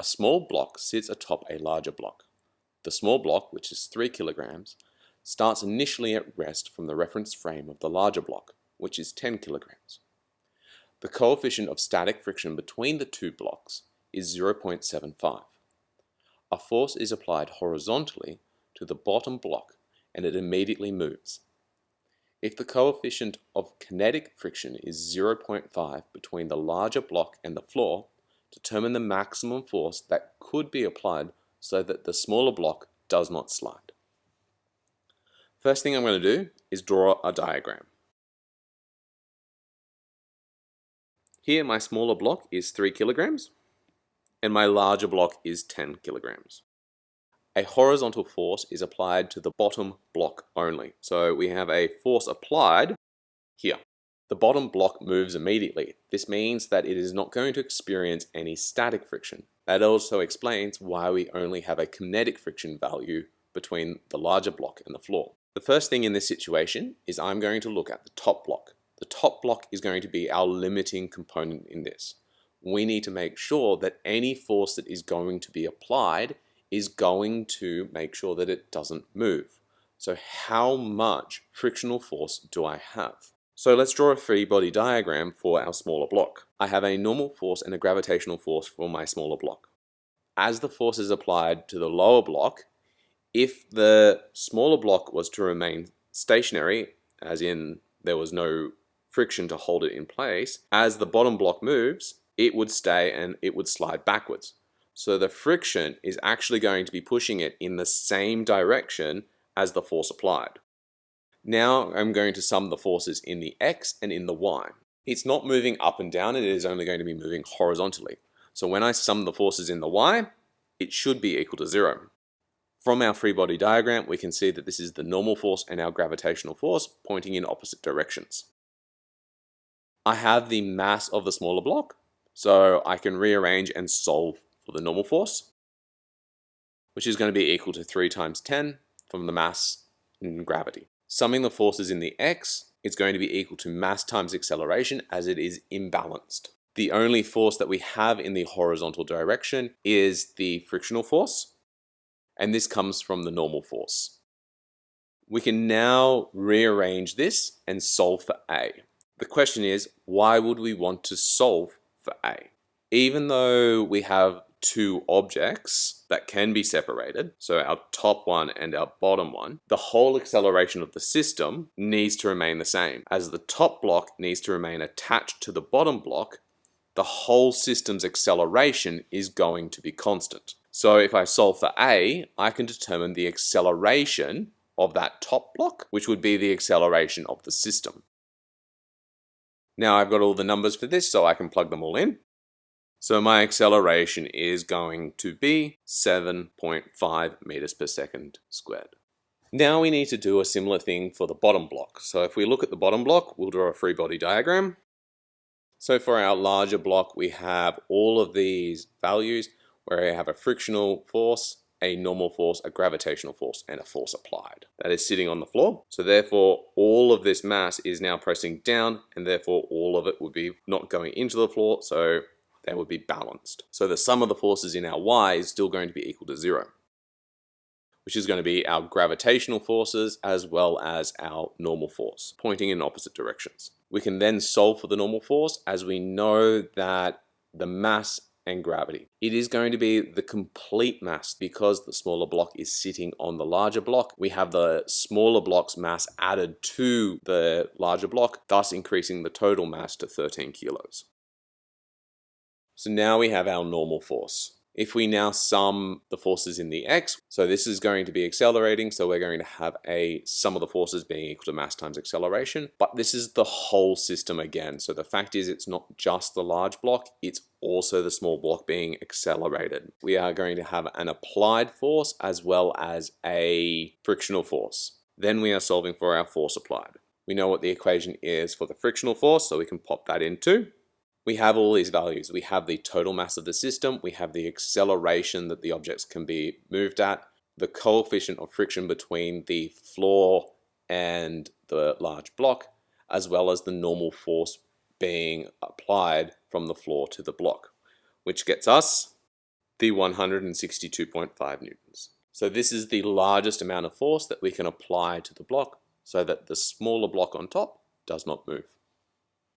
small block sits atop a larger block. The small block, which is 3 kilograms, starts initially at rest from the reference frame of the larger block, which is 10 kilograms. The coefficient of static friction between the two blocks is 0.75. A force is applied horizontally to the bottom block and it immediately moves. If the coefficient of kinetic friction is 0.5 between the larger block and the floor, determine the maximum force that could be applied so that the smaller block does not slide. First thing I'm going to do is draw a diagram. Here my smaller block is 3 kilograms and my larger block is 10 kilograms. A horizontal force is applied to the bottom block only. So we have a force applied here. The bottom block moves immediately. This means that it is not going to experience any static friction. That also explains why we only have a kinetic friction value between the larger block and the floor. The first thing in this situation is I'm going to look at the top block. The top block is going to be our limiting component in this. We need to make sure that any force that is going to be applied is going to make sure that it doesn't move. So how much frictional force do I have? So let's draw a free body diagram for our smaller block. I have a normal force and a gravitational force for my smaller block. As the force is applied to the lower block, if the smaller block was to remain stationary, as in there was no friction to hold it in place, as the bottom block moves, it would stay and it would slide backwards. So the friction is actually going to be pushing it in the same direction as the force applied. Now I'm going to sum the forces in the X and in the Y. It's not moving up and down, it is only going to be moving horizontally. So when I sum the forces in the Y, it should be equal to 0. From our free body diagram, we can see that this is the normal force and our gravitational force pointing in opposite directions. I have the mass of the smaller block, so I can rearrange and solve for the normal force, which is going to be equal to 3 times 10 from the mass in gravity. Summing the forces in the X is going to be equal to mass times acceleration as it is imbalanced. The only force that we have in the horizontal direction is the frictional force, and this comes from the normal force. We can now rearrange this and solve for A. The question is, why would we want to solve for A? Even though we have two objects that can be separated, so our top one and our bottom one, the whole acceleration of the system needs to remain the same. As the top block needs to remain attached to the bottom block, the whole system's acceleration is going to be constant. So if I solve for A, I can determine the acceleration of that top block, which would be the acceleration of the system. Now I've got all the numbers for this, so I can plug them all in. So my acceleration is going to be 7.5 meters per second squared. Now we need to do a similar thing for the bottom block. So if we look at the bottom block, we'll draw a free body diagram. So for our larger block, we have all of these values where we have a frictional force, a normal force, a gravitational force, and a force applied that is sitting on the floor. So therefore, all of this mass is now pressing down, and therefore all of it would be not going into the floor, so they would be balanced. So the sum of the forces in our Y is still going to be equal to 0, which is going to be our gravitational forces as well as our normal force, pointing in opposite directions. We can then solve for the normal force as we know that the mass and gravity. It is going to be the complete mass because the smaller block is sitting on the larger block. We have the smaller block's mass added to the larger block, thus increasing the total mass to 13 kilos. So now we have our normal force. If we now sum the forces in the X, so this is going to be accelerating, so we're going to have a sum of the forces being equal to mass times acceleration, but this is the whole system again. So the fact is it's not just the large block, it's also the small block being accelerated. We are going to have an applied force as well as a frictional force. Then we are solving for our force applied. We know what the equation is for the frictional force, so we can pop that in too. We have all these values. We have the total mass of the system, we have the acceleration that the objects can be moved at, the coefficient of friction between the floor and the large block, as well as the normal force being applied from the floor to the block, which gets us the 162.5 newtons. So this is the largest amount of force that we can apply to the block so that the smaller block on top does not move.